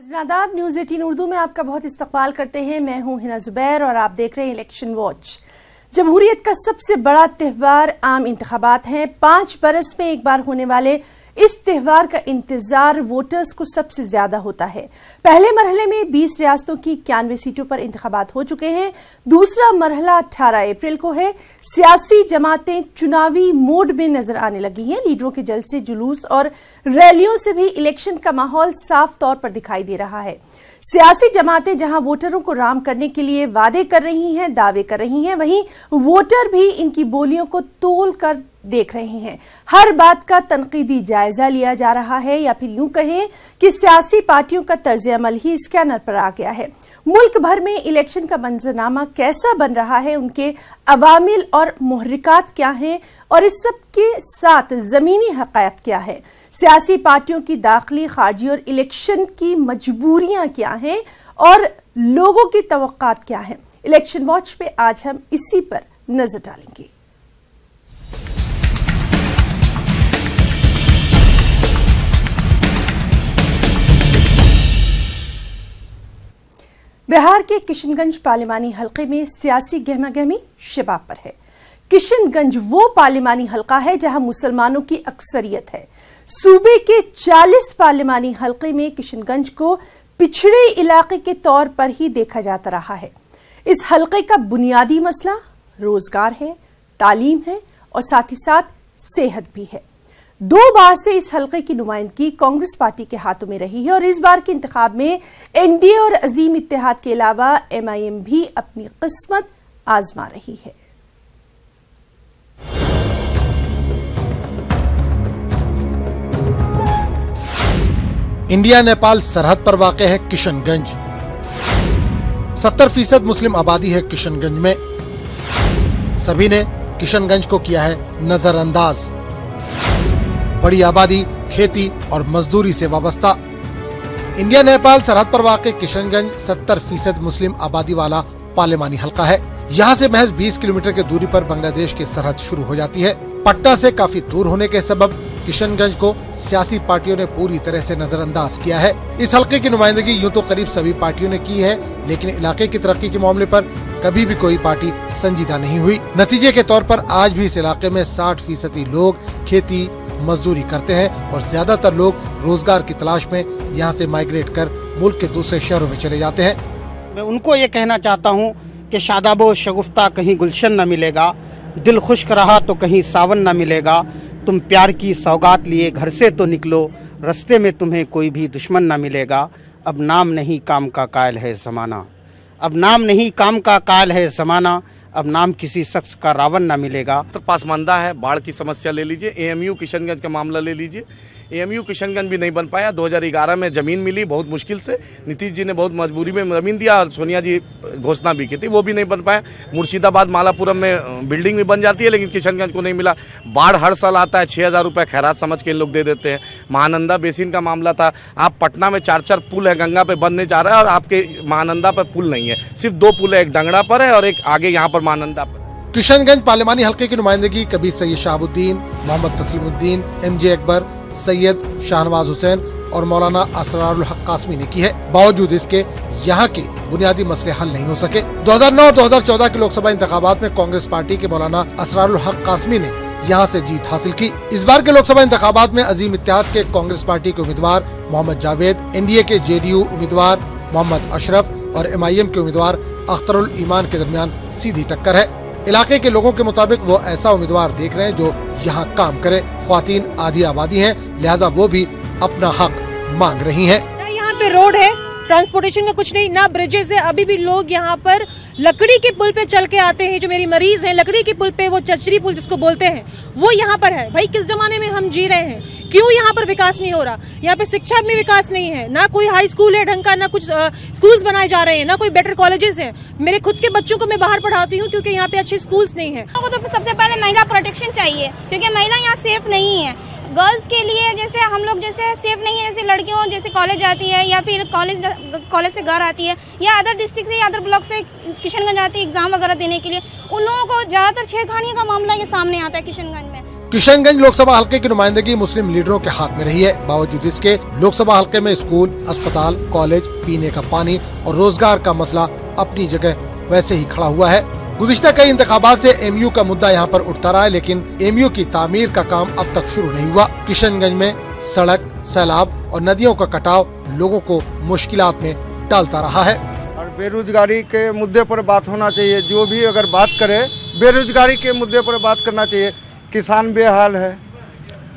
नादाब news 18 Urdu में आपका बहुत इस्तकबाल करते हैं। मैं हूं हिना जुबैर और आप देख रहे हैं इलेक्शन वॉच। जमहूरियत का सबसे बड़ा त्यौहार आम इंतखाबात हैं। 5 बरस में एक बार होने वाले इस त्यौहार का इंतजार वोटर्स को सबसे ज्यादा होता है। पहले मरहले में 20 रियासतों की 91 सीटों पर इंतखाबात हो चुके हैं। दूसरा मरहला 18 अप्रैल को है। सियासी जमातें चुनावी मोड में नजर आने लगी हैं। लीडरों के जलसे, जुलूस और रैलियों से भी इलेक्शन का माहौल साफ तौर पर दिखाई दे रहा है। सियासी जमातें जहां वोटरों को राम करने के लिए वादे कर रही हैं, दावे कर रही हैं, वहीं वोटर भी इनकी बोलियों को तोल कर देख रहे हैं। हर बात का तनकीदी जायजा लिया जा रहा है, या फिर यूं कहें कि सियासी पार्टियों का तर्ज अमल ही स्कैनर पर आ गया है। मुल्क भर में इलेक्शन का मंजरनामा कैसा बन रहा है, उनके अवामिल और मुहर्रिकात क्या हैं, और इस सब के साथ जमीनी हक़ाइक़ क्या है। सियासी पार्टियों की दाखिली, खारजी और इलेक्शन की मजबूरियां क्या हैं और लोगों की तवक्कात क्या हैं। इलेक्शन वॉच पे आज हम इसी पर नजर डालेंगे। बिहार के किशनगंज पार्लिमानी हलके में सियासी गहमागहमी शबाब पर है। किशनगंज वो पार्लिमानी हलका है जहां मुसलमानों की अक्सरियत है। सूबे के 40 पार्लिमानी हलके में किशनगंज को पिछड़े इलाके के तौर पर ही देखा जाता रहा है। इस हलके का बुनियादी मसला रोजगार है, तालीम है और साथ ही साथ सेहत भी है। 2 बार से इस हलके की नुमाइंदगी कांग्रेस पार्टी के हाथों में रही है और इस बार के इंतखाब में एनडीए और अजीम इत्तेहाद के अलावा एमआईएम भी अपनी किस्मत आजमा रही है। इंडिया नेपाल सरहद पर वाक़ है किशनगंज। 70% मुस्लिम आबादी है किशनगंज में। सभी ने किशनगंज को किया है नजरअंदाज। बड़ी आबादी खेती और मजदूरी से वाबस्ता। इंडिया नेपाल सरहद पर वाक़ किशनगंज 70% मुस्लिम आबादी वाला पार्लिमानी हलका है। यहाँ से महज 20 किलोमीटर की दूरी पर बांग्लादेश की सरहद शुरू हो जाती है। पटना से काफी दूर होने के सबब किशनगंज को सियासी पार्टियों ने पूरी तरह से नजरअंदाज किया है। इस हलके की नुमाइंदगी यूं तो करीब सभी पार्टियों ने की है, लेकिन इलाके की तरक्की के मामले पर कभी भी कोई पार्टी संजीदा नहीं हुई। नतीजे के तौर पर आज भी इस इलाके में 60% लोग खेती मजदूरी करते हैं और ज्यादातर लोग रोजगार की तलाश में यहाँ से माइग्रेट कर मुल्क के दूसरे शहरों में चले जाते हैं। मैं उनको ये कहना चाहता हूँ कि शादाबो शगुफ्ता कहीं गुलशन न मिलेगा, दिल खुश्क रहा तो कहीं सावन न मिलेगा। तुम प्यार की सौगात लिए घर से तो निकलो, रास्ते में तुम्हें कोई भी दुश्मन न मिलेगा। अब नाम नहीं काम का कायल है ज़माना, अब नाम नहीं काम का कायल है ज़माना, अब नाम किसी शख्स का रावण न मिलेगा। तो पासमानदा है, बाढ़ की समस्या ले लीजिए, एएमयू किशनगंज का मामला ले लीजिए। एएमयू किशनगंज भी नहीं बन पाया। 2011 में ज़मीन मिली बहुत मुश्किल से, नीतीश जी ने बहुत मजबूरी में ज़मीन दिया और सोनिया जी घोषणा भी की थी, वो भी नहीं बन पाया। मुर्शिदाबाद मालापुरम में बिल्डिंग भी बन जाती है लेकिन किशनगंज को नहीं मिला। बाढ़ हर साल आता है, 6000 रुपये खैरात समझ के इन लोग दे देते हैं। महानंदा बेसिन का मामला था, आप पटना में 4 पुल है गंगा पे बनने जा रहा है और आपके महानंदा पर पुल नहीं है, सिर्फ 2 पुल है, एक डंगड़ा पर है और एक आगे यहाँ पर महानंदा पर। किशनगंज पार्लिमानी हलके की नुमाइंदगी कभी सैयद शहाबुद्दीन, मोहम्मद तस्लीमुद्दीन, एमजे अकबर, सैयद शाहनवाज हुसैन और मौलाना असरारुल हक कासमी ने की है। बावजूद इसके यहाँ के बुनियादी मसले हल नहीं हो सके। 2009 और 2014 के लोकसभा इंतखाबात में कांग्रेस पार्टी के मौलाना असरारुल हक कासमी ने यहाँ से जीत हासिल की। इस बार के लोकसभा इंतखाबात में अजीम इत्तेहाद के कांग्रेस पार्टी के उम्मीदवार मोहम्मद जावेद, एनडीए के जेडीयू उम्मीदवार मोहम्मद अशरफ और एमआईएम के उम्मीदवार अख्तरुल ईमान के दरमियान सीधी टक्कर है। इलाके के लोगों के मुताबिक वो ऐसा उम्मीदवार देख रहे हैं जो यहाँ काम करे। ख्वातीन आधी आबादी हैं, लिहाजा वो भी अपना हक मांग रही हैं। यहाँ पे रोड है, ट्रांसपोर्टेशन का कुछ नहीं, ना ब्रिजेस है। अभी भी लोग यहाँ पर लकड़ी के पुल पे चल के आते हैं। जो मेरी मरीज हैं, लकड़ी के पुल पे, वो चचरी पुल जिसको बोलते हैं, वो यहाँ पर है। भाई किस जमाने में हम जी रहे हैं? क्यों यहाँ पर विकास नहीं हो रहा? यहाँ पे शिक्षा में विकास नहीं है, ना कोई हाई स्कूल है ढंग का, ना कुछ स्कूल्स बनाए जा रहे हैं, ना कोई बेटर कॉलेजेस हैं। मेरे खुद के बच्चों को मैं बाहर पढ़ाती हूँ क्योंकि यहाँ पे अच्छे स्कूल्स नहीं है। तो सबसे पहले महिला प्रोटेक्शन चाहिए क्योंकि महिला यहाँ सेफ नहीं है। गर्ल्स के लिए जैसे हम लोग जैसे सेफ नहीं है, जैसे लड़कियों जैसे कॉलेज जाती है या फिर कॉलेज से घर आती है या अदर डिस्ट्रिक्ट से या अदर ब्लॉक से किशनगंज आती है एग्जाम वगैरह देने के लिए, उन लोगों को ज़्यादातर छेड़खानी का मामला ये सामने आता है किशनगंज में। किशनगंज लोकसभा हलके की नुमाइंदगी मुस्लिम लीडरों के हाथ में रही है। बावजूद इसके लोकसभा हलके में स्कूल, अस्पताल, कॉलेज, पीने का पानी और रोजगार का मसला अपनी जगह वैसे ही खड़ा हुआ है। गुज़िश्ता कई इंतखाबात से एमयू का मुद्दा यहाँ पर उठता रहा है, लेकिन एमयू की तामीर का काम अब तक शुरू नहीं हुआ। किशनगंज में सड़क, सैलाब और नदियों का कटाव लोगों को मुश्किलात में डालता रहा है। और बेरोजगारी के मुद्दे पर बात होना चाहिए। जो भी अगर बात करे बेरोजगारी के मुद्दे पर बात करना चाहिए। किसान बेहाल है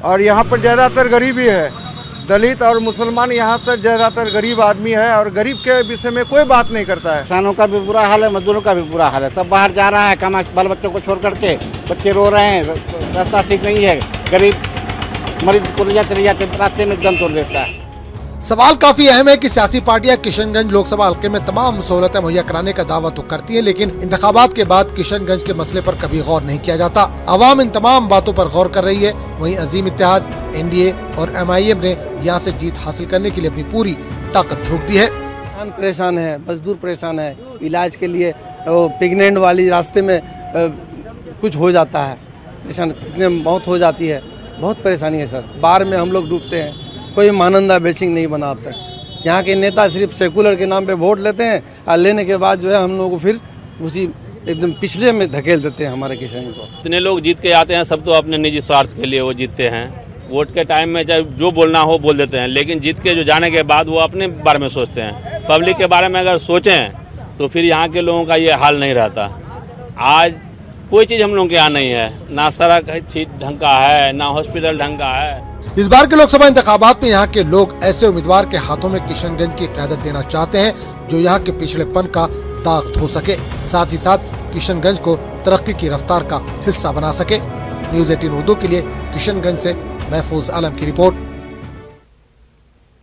और यहाँ पर ज़्यादातर गरीबी है। दलित और मुसलमान यहाँ पर ज़्यादातर गरीब आदमी है और गरीब के विषय में कोई बात नहीं करता है। किसानों का भी बुरा हाल है, मजदूरों का भी बुरा हाल है। सब बाहर जा रहा है कमा, बाल बच्चों को छोड़ करके। बच्चे रो रहे हैं, रास्ता ठीक नहीं है। गरीब मरीज पुलिया चले जाते, रास्ते में दम तोड़ देता है। सवाल काफी अहम है कि सियासी पार्टियां किशनगंज लोकसभा हल्के में तमाम सहूलतें मुहैया कराने का दावा तो करती हैं, लेकिन इंतखाबात के बाद किशनगंज के मसले पर कभी गौर नहीं किया जाता। आवाम इन तमाम बातों पर गौर कर रही है। वहीं अजीम इत्तेहाद, एनडीए और MIM ने यहाँ से जीत हासिल करने के लिए अपनी पूरी ताकत झोंक दी है। किसान परेशान है, मजदूर परेशान है। इलाज के लिए प्रेग्नेंट वाली रास्ते में कुछ हो जाता है, पेशेंट कितने मौत हो जाती है। बहुत परेशानी है सर। बाढ़ में हम लोग डूबते हैं। कोई मानंदा बेसिंग नहीं बना अब तक। यहाँ के नेता सिर्फ सेकुलर के नाम पे वोट लेते हैं और लेने के बाद जो है हम लोग को फिर उसी एकदम पिछले में धकेल देते हैं हमारे किसान को। इतने लोग जीत के आते हैं, सब तो अपने निजी स्वार्थ के लिए वो जीतते हैं। वोट के टाइम में चाहे जो बोलना हो बोल देते हैं, लेकिन जीत के जो जाने के बाद वो अपने बारे में सोचते हैं। पब्लिक के बारे में अगर सोचें तो फिर यहाँ के लोगों का ये हाल नहीं रहता। आज कोई चीज़ हम लोगों के यहाँ नहीं है, ना सड़क ढंग का है, ना हॉस्पिटल ढंग का है। इस बार के लोकसभा इंतखाबात में यहाँ के लोग ऐसे उम्मीदवार के हाथों में किशनगंज की क़यादत देना चाहते हैं जो यहाँ के पिछड़ेपन का दाग धो सके, साथ ही साथ किशनगंज को तरक्की की रफ्तार का हिस्सा बना सके। न्यूज़ 18 उर्दू के लिए किशनगंज से महफूज आलम की रिपोर्ट।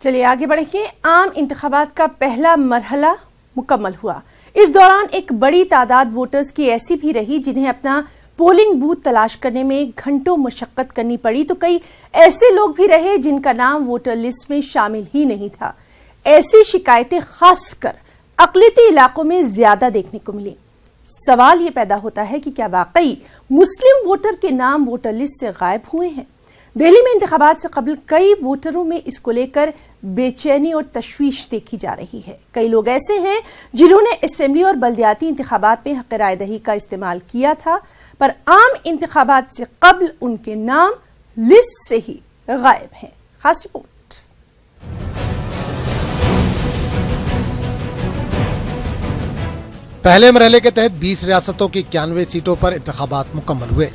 चलिए आगे बढ़ेंगे। आम इंतखाबात का पहला मरहला मुकम्मल हुआ। इस दौरान एक बड़ी तादाद वोटर्स की ऐसी भी रही जिन्हें अपना पोलिंग बूथ तलाश करने में घंटों मशक्कत करनी पड़ी, तो कई ऐसे लोग भी रहे जिनका नाम वोटर लिस्ट में शामिल ही नहीं था। ऐसी शिकायतें खासकर अक़लियती इलाकों में ज्यादा देखने को मिली। सवाल ये पैदा होता है कि क्या वाकई मुस्लिम वोटर के नाम वोटर लिस्ट से गायब हुए हैं? दिल्ली में इंतखाबात से कबल कई वोटरों में इसको लेकर बेचैनी और तशवीश देखी जा रही है। कई लोग ऐसे हैं जिन्होंने असेंबली और बल्दियाती इंतखाबात में हक़ राय दही का इस्तेमाल किया था, पर आम इंतखाबात से कबल उनके नाम लिस्ट से ही गायब हैं। खास रिपोर्ट। पहले मरहले के तहत 20 रियासतों की 91 सीटों पर इंतखाबात मुकम्मल हुए।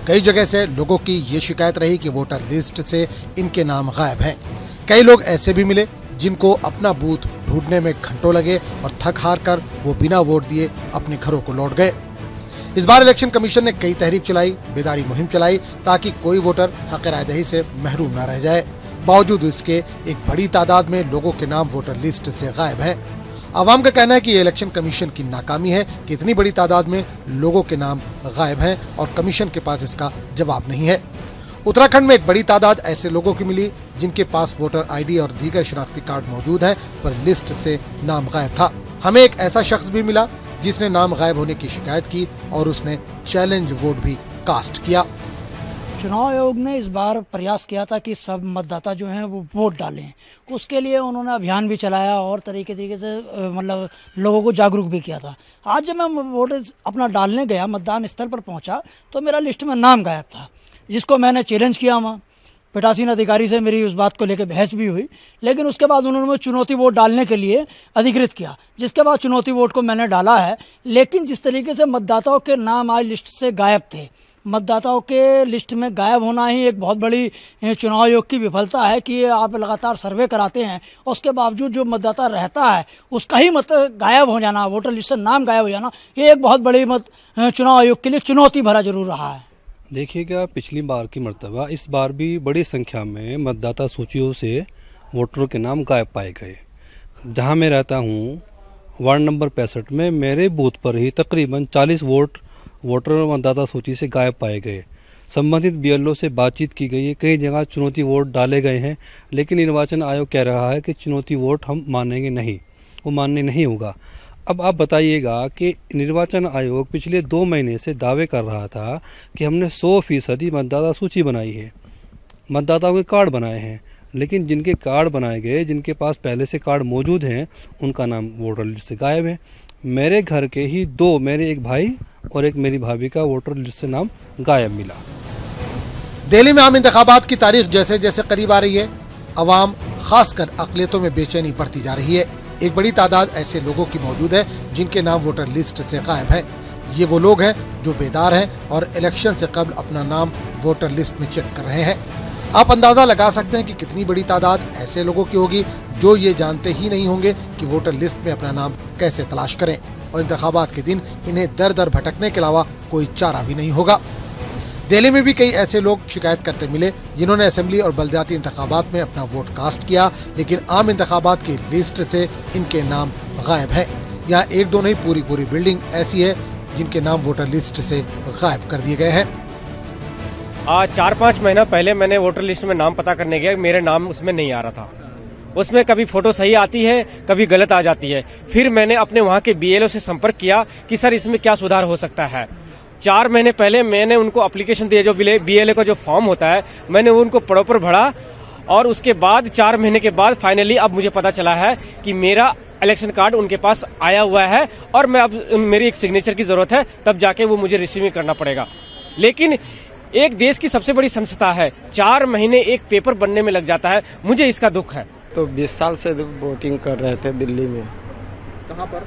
कई जगह से लोगों की ये शिकायत रही कि वोटर लिस्ट से इनके नाम गायब हैं। कई लोग ऐसे भी मिले जिनको अपना बूथ ढूंढने में घंटों लगे और थक हार कर वो बिना वोट दिए अपने घरों को लौट गए। इस बार इलेक्शन कमीशन ने कई तहरीक चलाई, बेदारी मुहिम चलाई ताकि कोई वोटर हक़ राय दही से महरूम न रह जाए। बावजूद इसके एक बड़ी तादाद में लोगों के नाम वोटर लिस्ट से गायब है। आवाम का कहना है कि ये इलेक्शन कमीशन की नाकामी है कि इतनी बड़ी तादाद में लोगों के नाम गायब हैं और कमीशन के पास इसका जवाब नहीं है। उत्तराखंड में एक बड़ी तादाद ऐसे लोगों की मिली जिनके पास वोटर ID और दीगर शनाख्ती कार्ड मौजूद है, पर लिस्ट से नाम गायब था। हमें एक ऐसा शख्स भी मिला जिसने नाम गायब होने की शिकायत की और उसने चैलेंज वोट भी कास्ट किया। चुनाव आयोग ने इस बार प्रयास किया था कि सब मतदाता जो हैं वो वोट डालें। उसके लिए उन्होंने अभियान भी चलाया और तरीके से मतलब लोगों को जागरूक भी किया था। आज जब मैं वोट अपना डालने गया, मतदान स्थल पर पहुंचा, तो मेरा लिस्ट में नाम गायब था, जिसको मैंने चैलेंज किया। वहाँ पीठासीन अधिकारी से मेरी उस बात को लेकर बहस भी हुई, लेकिन उसके बाद उन्होंने मुझे चुनौती वोट डालने के लिए अधिकृत किया, जिसके बाद चुनौती वोट को मैंने डाला है। लेकिन जिस तरीके से मतदाताओं के नाम आज लिस्ट से गायब थे, मतदाताओं के लिस्ट में गायब होना ही एक बहुत बड़ी चुनाव आयोग की विफलता है कि आप लगातार सर्वे कराते हैं, उसके बावजूद जो मतदाता रहता है उसका ही मत गायब हो जाना, वोटर लिस्ट से नाम गायब हो जाना, ये एक बहुत बड़ी चुनाव आयोग के लिए चुनौती भरा जरूर रहा है। देखिएगा, पिछली बार की मर्तबा इस बार भी बड़ी संख्या में मतदाता सूचियों से वोटरों के नाम गायब पाए गए। जहां मैं रहता हूं, वार्ड नंबर 65 में मेरे बूथ पर ही तकरीबन 40 वोटर मतदाता सूची से गायब पाए गए। संबंधित BLO से बातचीत की गई है, कई जगह चुनौती वोट डाले गए हैं, लेकिन निर्वाचन आयोग कह रहा है कि चुनौती वोट हम मानेंगे नहीं, वो मानने नहीं होगा। अब आप बताइएगा कि निर्वाचन आयोग पिछले 2 महीने से दावे कर रहा था कि हमने 100% मतदाता सूची बनाई है, मतदाताओं के कार्ड बनाए हैं, लेकिन जिनके कार्ड बनाए गए, जिनके पास पहले से कार्ड मौजूद हैं, उनका नाम वोटर लिस्ट से गायब है। मेरे घर के ही 2, मेरे एक भाई और एक मेरी भाभी का वोटर लिस्ट से नाम गायब मिला। दिल्ली में आम इंतखाबात की तारीख जैसे जैसे करीब आ रही है, अवाम खासकर अक़लियतों में बेचैनी बढ़ती जा रही है। एक बड़ी तादाद ऐसे लोगों की मौजूद है जिनके नाम वोटर लिस्ट से गायब है। ये वो लोग हैं जो बेदार हैं और इलेक्शन से कबल अपना नाम वोटर लिस्ट में चेक कर रहे हैं। आप अंदाजा लगा सकते हैं कि कितनी बड़ी तादाद ऐसे लोगों की होगी जो ये जानते ही नहीं होंगे कि वोटर लिस्ट में अपना नाम कैसे तलाश करें, और इंतखाबात के दिन इन्हें दर दर भटकने के अलावा कोई चारा भी नहीं होगा। दिल्ली में भी कई ऐसे लोग शिकायत करते मिले जिन्होंने असेंबली और बल्दियाती इंतखाबात में अपना वोट कास्ट किया, लेकिन आम इंतखाबात की लिस्ट से इनके नाम गायब है। यहाँ 1-2 नहीं, पूरी बिल्डिंग ऐसी है जिनके नाम वोटर लिस्ट से गायब कर दिए गए हैं। 4-5 महीना पहले मैंने वोटर लिस्ट में नाम पता करने गया, मेरे नाम उसमें नहीं आ रहा था। उसमें कभी फोटो सही आती है, कभी गलत आ जाती है। फिर मैंने अपने वहाँ के BLO से संपर्क किया कि सर इसमें क्या सुधार हो सकता है। 4 महीने पहले मैंने उनको एप्लीकेशन दिया, जो BLO का जो फॉर्म होता है, मैंने उनको प्रॉपर भरा, और उसके बाद 4 महीने के बाद फाइनली अब मुझे पता चला है कि मेरा इलेक्शन कार्ड उनके पास आया हुआ है, और मैं अब मेरी एक सिग्नेचर की जरूरत है, तब जाके वो मुझे रिसीव करना पड़ेगा। लेकिन एक देश की सबसे बड़ी संस्था है, 4 महीने एक पेपर बनने में लग जाता है, मुझे इसका दुख है। तो 20 साल से वोटिंग कर रहे थे दिल्ली में। कहाँ पर?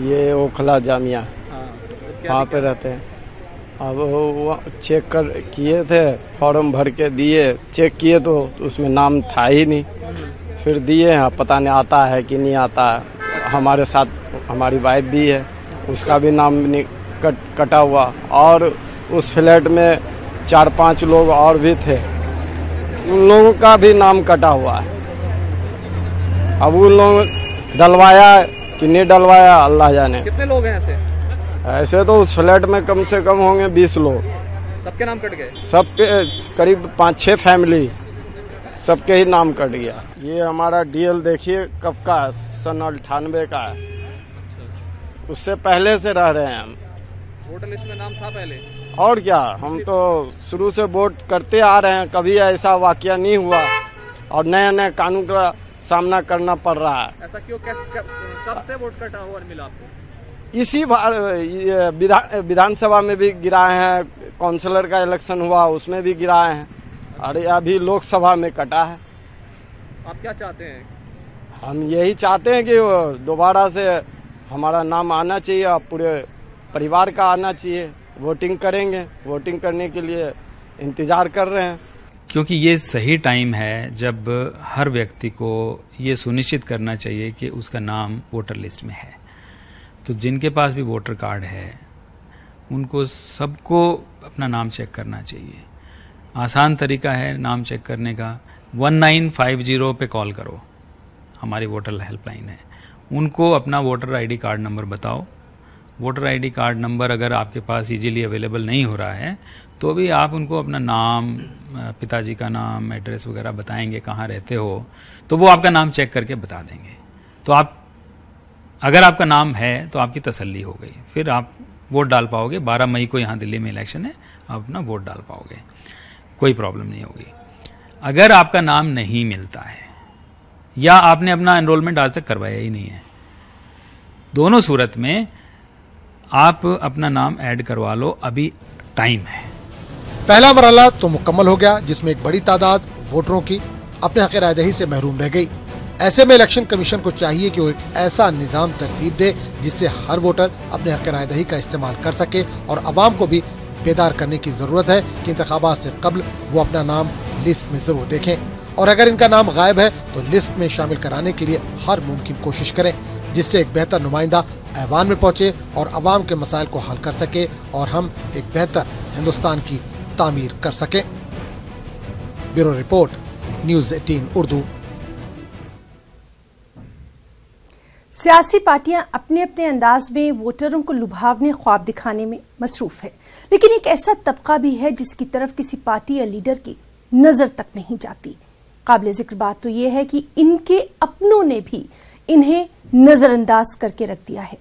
ये ओखला जामिया, वहाँ पे रहते हैं। अब वो चेक कर किए थे, फॉर्म भर के दिए, चेक किए तो उसमें नाम था ही नहीं। फिर दिए हैं, पता नहीं आता है कि नहीं आता है। हमारे साथ हमारी वाइफ भी है, उसका भी नाम नहीं कटा हुआ, और उस फ्लैट में 4-5 लोग और भी थे, उन लोगों का भी नाम कटा हुआ है। अब उन लोग डलवाया कि नहीं डलवाया अल्लाह जाने। कितने लोग हैं ऐसे? ऐसे तो उस फ्लैट में कम से कम होंगे 20 लोग। सबके नाम कट गए? सबके करीब 5-6 फैमिली, सबके ही नाम कट गया। ये हमारा DL देखिए कब का, सन 98 का है। उससे पहले से रह रहे हैं हम। वोटर लिस्ट में नाम था पहले? और क्या, हम तो शुरू से वोट करते आ रहे हैं, कभी ऐसा वाकया नहीं हुआ, और नए कानून का सामना करना पड़ रहा है। ऐसा क्यों? कब से वोट कटा हुआ मिला आपको? इसी बार विधानसभा में भी गिराए हैं, काउंसलर का इलेक्शन हुआ उसमें भी गिराए हैं, और अभी लोकसभा में कटा है। आप क्या चाहते हैं? हम यही चाहते हैं कि दोबारा से हमारा नाम आना चाहिए, और पूरे परिवार का आना चाहिए। वोटिंग करेंगे, वोटिंग करने के लिए इंतजार कर रहे हैं, क्योंकि ये सही टाइम है जब हर व्यक्ति को ये सुनिश्चित करना चाहिए कि उसका नाम वोटर लिस्ट में है। तो जिनके पास भी वोटर कार्ड है उनको सबको अपना नाम चेक करना चाहिए। आसान तरीका है नाम चेक करने का, 1950 पे कॉल करो, हमारी वोटर हेल्पलाइन है। उनको अपना वोटर ID कार्ड नंबर बताओ। वोटर ID कार्ड नंबर अगर आपके पास इजीली अवेलेबल नहीं हो रहा है तो भी आप उनको अपना नाम, पिताजी का नाम, एड्रेस वगैरह बताएंगे, कहाँ रहते हो, तो वो आपका नाम चेक करके बता देंगे। तो आप अगर आपका नाम है तो आपकी तसल्ली हो गई, फिर आप वोट डाल पाओगे। 12 मई को यहाँ दिल्ली में इलेक्शन है, आप अपना वोट डाल पाओगे, कोई प्रॉब्लम नहीं होगी। अगर आपका नाम नहीं मिलता है या आपने अपना एनरोलमेंट आज तक करवाया ही नहीं है, दोनों सूरत में आप अपना नाम ऐड करवा लो, अभी टाइम है। पहला मरहला तो मुकम्मल हो गया, जिसमें एक बड़ी तादाद वोटरों की अपने हक राय दही से महरूम रह गई। ऐसे में इलेक्शन कमीशन को चाहिए कि वो एक ऐसा निजाम तरतीब दे जिससे हर वोटर अपने हक राय दही का इस्तेमाल कर सके, और अवाम को भी बेदार करने की जरूरत है कि इंतखाबात से कबल वो अपना नाम लिस्ट में जरूर देखें, और अगर इनका नाम गायब है तो लिस्ट में शामिल कराने के लिए हर मुमकिन कोशिश करें, जिससे एक बेहतर नुमाइंदा ऐवान में पहुंचे और अवाम के मसाइल को हल कर सके, और हम एक बेहतर हिंदुस्तान की तामीर कर सकें। Bureau report, news 18 Urdu. सियासी पार्टियां अपने अपने अंदाज में वोटरों को लुभावने ख्वाब दिखाने में मसरूफ है, लेकिन एक ऐसा तबका भी है जिसकी तरफ किसी पार्टी या लीडर की नजर तक नहीं जाती। काबिल जिक्र बात तो यह है कि इनके अपनों ने भी इन्हें नजरअंदाज करके रख दिया है।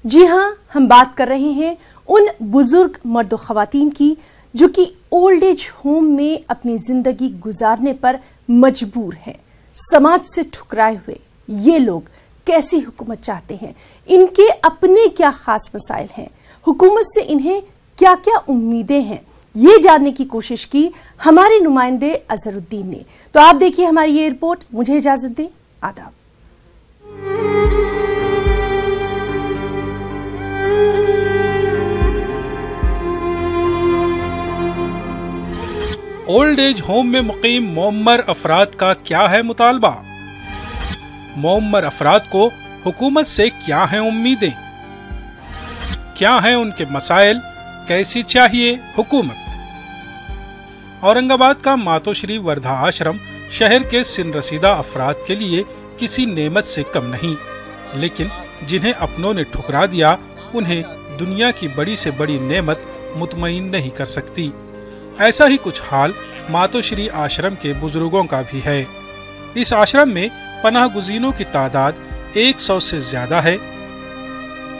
जी हां, हम बात कर रहे हैं उन बुजुर्ग मर्द और खवातीन की जो कि ओल्ड एज होम में अपनी जिंदगी गुजारने पर मजबूर हैं। समाज से ठुकराए हुए ये लोग कैसी हुकूमत चाहते हैं, इनके अपने क्या खास मसाइल हैं, हुकूमत से इन्हें क्या क्या उम्मीदें हैं, ये जानने की कोशिश की हमारे नुमाइंदे अजहरुद्दीन ने। तो आप देखिए हमारी ये रिपोर्ट। मुझे इजाजत दें, आदाब। ओल्ड एज होम में मुकीम मोअम्मर अफराद का क्या है मुतालबा? मोअम्मर अफराद को हुकूमत से क्या हैं उम्मीदें? क्या हैं उनके मसाइल? कैसी चाहिए हुकूमत? औरंगाबाद का मातोश्री वर्धा आश्रम शहर के सिन रसीदा अफराद के लिए किसी नेमत से कम नहीं, लेकिन जिन्हें अपनों ने ठुकरा दिया उन्हें दुनिया की बड़ी से बड़ी नेमत मुतमईन नहीं कर सकती। ऐसा ही कुछ हाल मातोश्री आश्रम के बुजुर्गों का भी है। इस आश्रम में पनाह गुज़ीनों की तादाद 100 से ज्यादा है।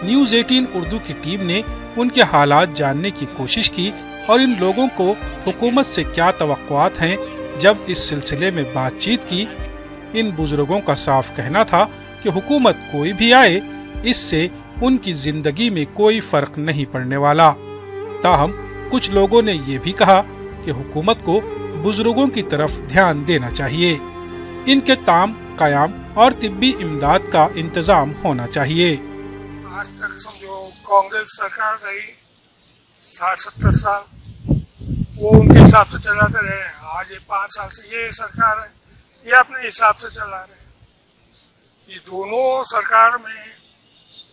न्यूज़ 18 उर्दू की टीम ने उनके हालात जानने की कोशिश की और इन लोगों को हुकूमत से क्या तवक्कुआत हैं। जब इस सिलसिले में बातचीत की, इन बुजुर्गों का साफ कहना था कि हुकूमत कोई भी आए, इससे उनकी जिंदगी में कोई फर्क नहीं पड़ने वाला। ताहम कुछ लोगों ने ये भी कहा कि हुकूमत को बुजुर्गों की तरफ ध्यान देना चाहिए, इनके ताम कयाम और तिब्बी इमदाद का इंतजाम होना चाहिए। आज तक समझो कांग्रेस सरकार रही 60-70 साल, वो उनके हिसाब से चलाते रहे। आज ये 5 साल से ये सरकार है, ये अपने हिसाब से चला रहे। ये दोनों सरकार में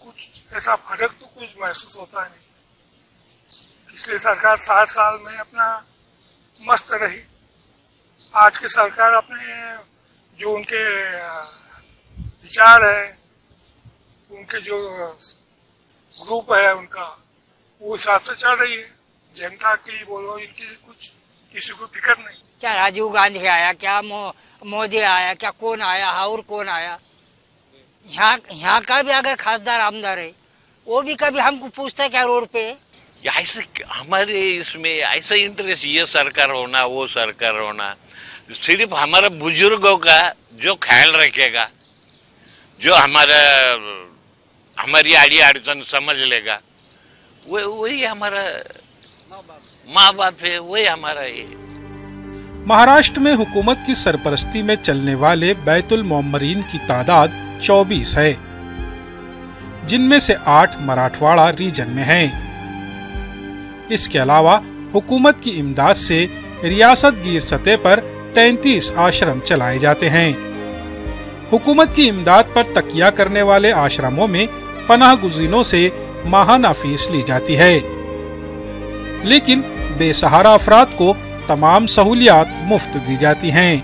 कुछ ऐसा फर्क तो कुछ महसूस होता नहीं। पिछली सरकार 60 साल में अपना मस्त रही। आज की सरकार अपने जो उनके विचार है, उनके जो ग्रुप है उनका, वो हिसाब से चल रही है। जनता की बोलो, इनकी कुछ किसी को फिक्र नहीं। क्या राजीव गांधी आया, क्या मोदी आया, क्या कौन आया और कौन आया? यहाँ का भी अगर खासदार आमदार है, वो भी कभी हमको पूछता है क्या रोड पे? ऐसे हमारे इसमें ऐसा इंटरेस्ट, ये सरकार होना वो सरकार होना, सिर्फ हमारे बुजुर्गों का जो ख्याल रखेगा, जो हमारी आड़ी अड़चन समझ लेगा, वही हमारा माँ बाप है, वही हमारा ये। महाराष्ट्र में हुकूमत की सरपरस्ती में चलने वाले बैतुल मोअम्मरीन की तादाद 24 है, जिनमें से 8 मराठवाड़ा रीजन में हैं। इसके अलावा हुकूमत की इमदाद से रियासत गिर सतह पर 33 आश्रम चलाए जाते हैं। हुकूमत की इमदाद पर तकिया करने वाले आश्रमों में पनाह गुज़ीनों से माहाना फीस ली जाती है, लेकिन बेसहारा अफराद को तमाम सहूलियात मुफ्त दी जाती हैं।